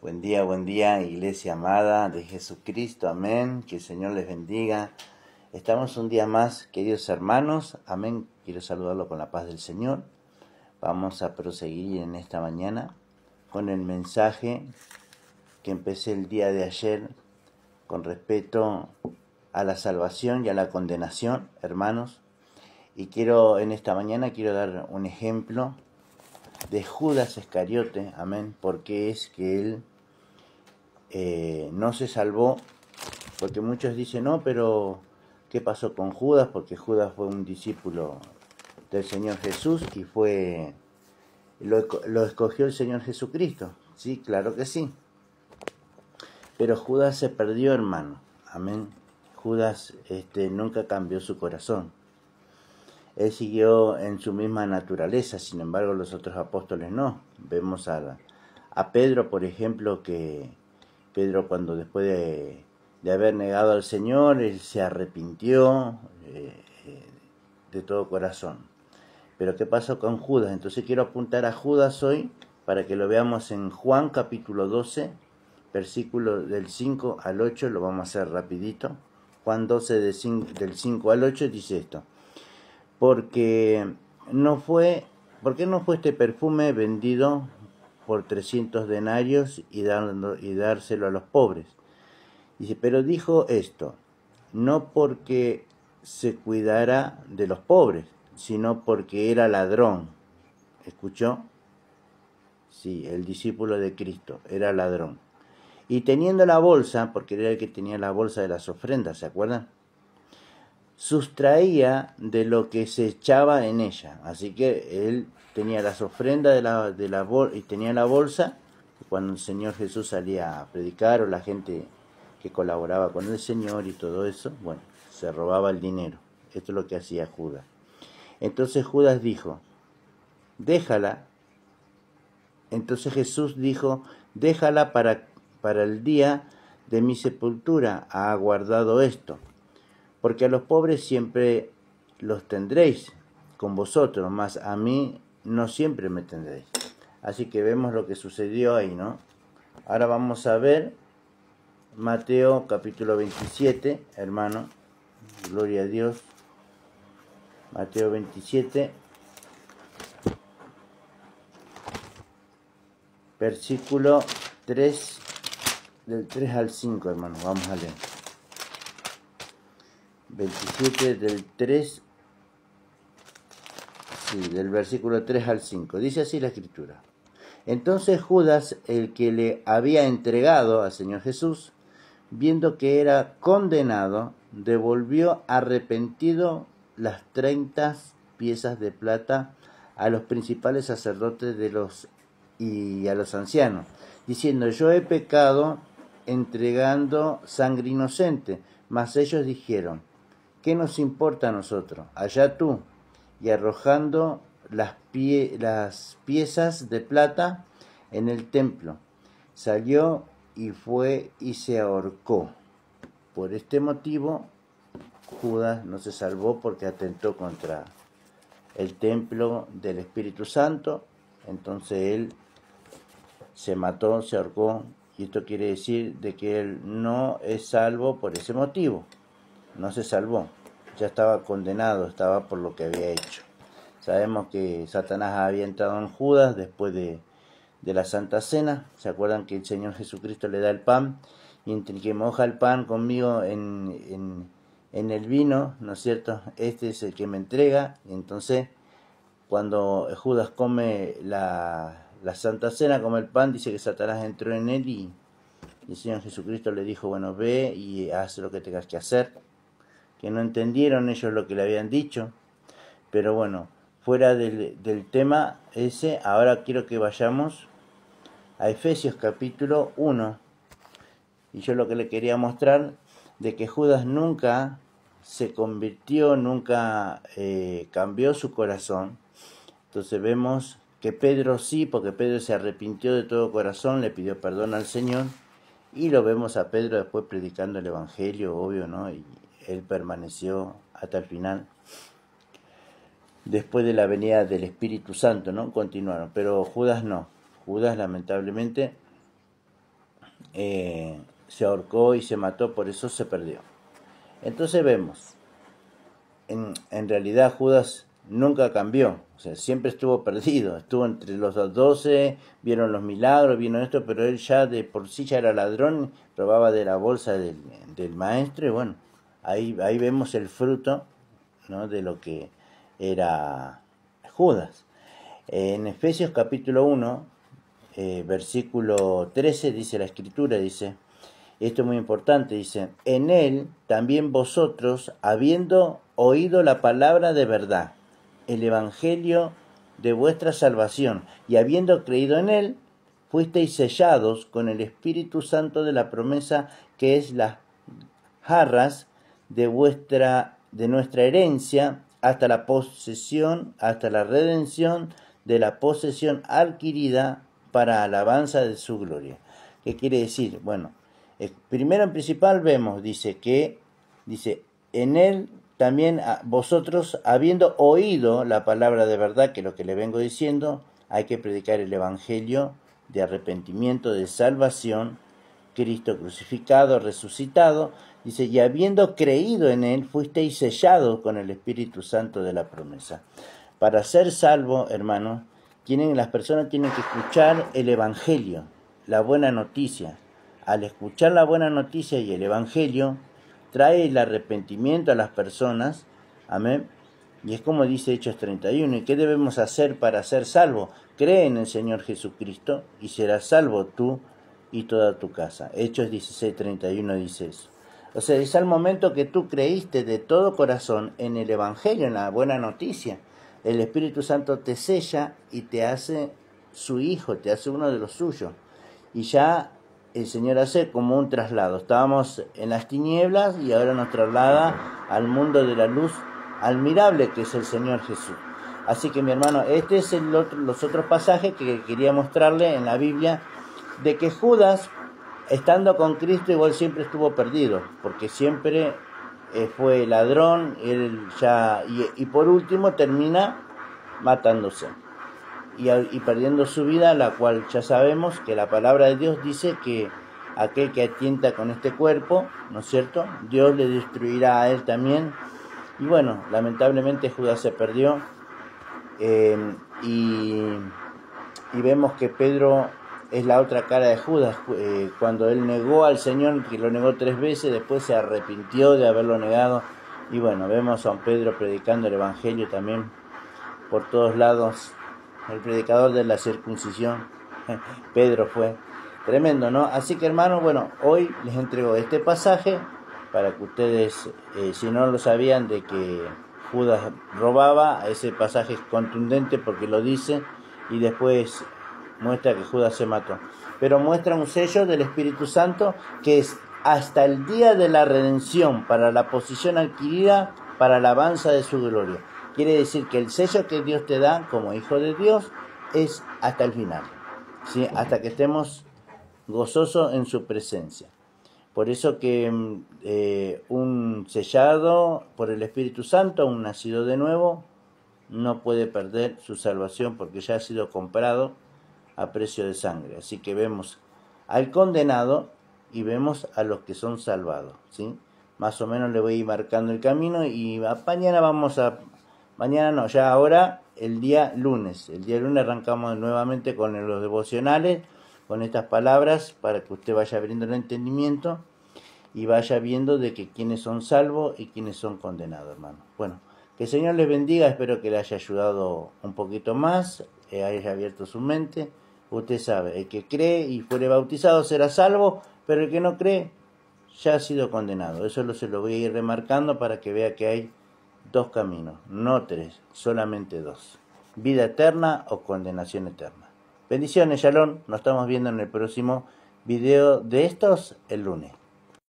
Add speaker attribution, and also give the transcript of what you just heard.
Speaker 1: Buen día, iglesia amada de Jesucristo, amén, que el Señor les bendiga. Estamos un día más, queridos hermanos, amén, quiero saludarlo con la paz del Señor. Vamos a proseguir en esta mañana con el mensaje que empecé el día de ayer con respecto a la salvación y a la condenación, hermanos. Y en esta mañana quiero dar un ejemplo de Judas Iscariote, amén, porque es que él no se salvó, porque muchos dicen, no, pero ¿qué pasó con Judas? Porque Judas fue un discípulo del Señor Jesús y lo escogió el Señor Jesucristo. Sí, claro que sí. Pero Judas se perdió, hermano. Amén. Judas nunca cambió su corazón. Él siguió en su misma naturaleza, sin embargo los otros apóstoles no. Vemos a Pedro, por ejemplo, que Pedro cuando después de haber negado al Señor, él se arrepintió de todo corazón. Pero ¿qué pasó con Judas? Entonces quiero apuntar a Judas hoy para que lo veamos en Juan capítulo 12, versículo del 5 al 8, lo vamos a hacer rapidito. Juan 12 del 5 al 8 dice esto. ¿Por qué no fue este perfume vendido por 300 denarios y dárselo a los pobres? Dice, pero dijo esto, no porque se cuidara de los pobres, sino porque era ladrón. ¿Escuchó? Sí, el discípulo de Cristo era ladrón. Y teniendo la bolsa, porque era el que tenía la bolsa de las ofrendas, ¿se acuerdan? Sustraía de lo que se echaba en ella. Así que él tenía las ofrendas de la y tenía la bolsa. Cuando el Señor Jesús salía a predicar o la gente que colaboraba con el Señor y todo eso, bueno, se robaba el dinero. Esto es lo que hacía Judas. Entonces Judas dijo, déjala. Entonces Jesús dijo, déjala para el día de mi sepultura. Ha guardado esto. Porque a los pobres siempre los tendréis con vosotros, mas a mí no siempre me tendréis. Así que vemos lo que sucedió ahí, ¿no? Ahora vamos a ver Mateo capítulo 27, hermano. Gloria a Dios. Mateo 27, versículo 3, del 3 al 5, hermano. Vamos a leer. 27 del 3, sí, del versículo 3 al 5. Dice así la escritura. Entonces Judas, el que le había entregado al Señor Jesús, viendo que era condenado, devolvió arrepentido las 30 piezas de plata a los principales sacerdotes y a los ancianos, diciendo, yo he pecado entregando sangre inocente. Mas ellos dijeron, ¿qué nos importa a nosotros? Allá tú. Y arrojando las piezas de plata en el templo, salió y fue y se ahorcó. Por este motivo, Judas no se salvó porque atentó contra el templo del Espíritu Santo. Entonces él se mató, se ahorcó, y esto quiere decir de que él no es salvo por ese motivo. No se salvó, ya estaba condenado, estaba por lo que había hecho. Sabemos que Satanás había entrado en Judas después de la Santa Cena. ¿Se acuerdan que el Señor Jesucristo le da el pan? Y entre que moja el pan conmigo en el vino, ¿no es cierto? Este es el que me entrega. Y entonces, cuando Judas come la Santa Cena, come el pan, dice que Satanás entró en él y el Señor Jesucristo le dijo, bueno, ve y haz lo que tengas que hacer. Que no entendieron ellos lo que le habían dicho. Pero bueno, fuera del tema ese, ahora quiero que vayamos a Efesios capítulo 1. Y yo lo que le quería mostrar, de que Judas nunca se convirtió, nunca cambió su corazón. Entonces vemos que Pedro sí, porque Pedro se arrepintió de todo corazón, le pidió perdón al Señor. Y lo vemos a Pedro después predicando el Evangelio, obvio, ¿no? Y él permaneció hasta el final. Después de la venida del Espíritu Santo, ¿no? Continuaron, pero Judas no. Judas lamentablemente se ahorcó y se mató, por eso se perdió. Entonces vemos, en realidad Judas nunca cambió, o sea, siempre estuvo perdido, estuvo entre los 12, vieron los milagros, vieron esto, pero él ya de por sí ya era ladrón, robaba de la bolsa del maestro, y bueno, ahí vemos el fruto, ¿no?, de lo que era Judas. En Efesios capítulo 1, versículo 13, dice la Escritura, dice, esto es muy importante, dice, en él también vosotros, habiendo oído la palabra de verdad, el evangelio de vuestra salvación, y habiendo creído en él, fuisteis sellados con el Espíritu Santo de la promesa, que es las jarras de nuestra herencia, hasta la posesión, hasta la redención de la posesión adquirida para alabanza de su gloria. ¿Qué quiere decir? Bueno, primero en principal vemos, dice, en él también vosotros, habiendo oído la palabra de verdad, que es lo que le vengo diciendo, hay que predicar el evangelio de arrepentimiento, de salvación, Cristo crucificado, resucitado, dice, y habiendo creído en él, fuisteis sellados con el Espíritu Santo de la promesa. Para ser salvo, hermano, las personas tienen que escuchar el evangelio, la buena noticia. Al escuchar la buena noticia y el evangelio, trae el arrepentimiento a las personas, amén. Y es como dice Hechos 31, ¿y qué debemos hacer para ser salvos? Cree en el Señor Jesucristo y serás salvo tú y toda tu casa. Hechos 16:31 dice eso. O sea, es al momento que tú creíste de todo corazón en el evangelio, en la buena noticia, el Espíritu Santo te sella y te hace su hijo, te hace uno de los suyos. Y ya el Señor hace como un traslado. Estábamos en las tinieblas y ahora nos traslada al mundo de la luz admirable que es el Señor Jesús. Así que mi hermano, este es los otros pasajes que quería mostrarle en la Biblia, de que Judas, estando con Cristo, igual siempre estuvo perdido, porque siempre fue ladrón, y por último termina matándose y perdiendo su vida, la cual ya sabemos que la palabra de Dios dice que aquel que atienta con este cuerpo, ¿no es cierto?, Dios le destruirá a él también. Y bueno, lamentablemente Judas se perdió, y vemos que Pedro es la otra cara de Judas, cuando él negó al Señor, que lo negó 3 veces, después se arrepintió de haberlo negado. Y bueno, vemos a un Pedro predicando el evangelio también por todos lados, el predicador de la circuncisión. Pedro fue tremendo, ¿no? Así que hermanos, bueno, hoy les entrego este pasaje para que ustedes, si no lo sabían de que Judas robaba, ese pasaje es contundente porque lo dice, y después muestra que Judas se mató, pero muestra un sello del Espíritu Santo que es hasta el día de la redención, para la posición adquirida, para alabanza de su gloria. Quiere decir que el sello que Dios te da como hijo de Dios es hasta el final, ¿sí?, hasta que estemos gozosos en su presencia. Por eso que un sellado por el Espíritu Santo, un nacido de nuevo, no puede perder su salvación porque ya ha sido comprado a precio de sangre. Así que vemos al condenado y vemos a los que son salvados, ¿sí? Más o menos le voy a ir marcando el camino, y ahora el día lunes. El día lunes arrancamos nuevamente con los devocionales, con estas palabras, para que usted vaya abriendo el entendimiento y vaya viendo de que quiénes son salvos y quiénes son condenados, hermano. Bueno, que el Señor les bendiga, espero que le haya ayudado un poquito más, haya abierto su mente. Usted sabe, el que cree y fuere bautizado será salvo, pero el que no cree ya ha sido condenado. Eso se lo voy a ir remarcando para que vea que hay 2 caminos, no 3, solamente 2. Vida eterna o condenación eterna. Bendiciones, Shalom. Nos estamos viendo en el próximo video de estos el lunes.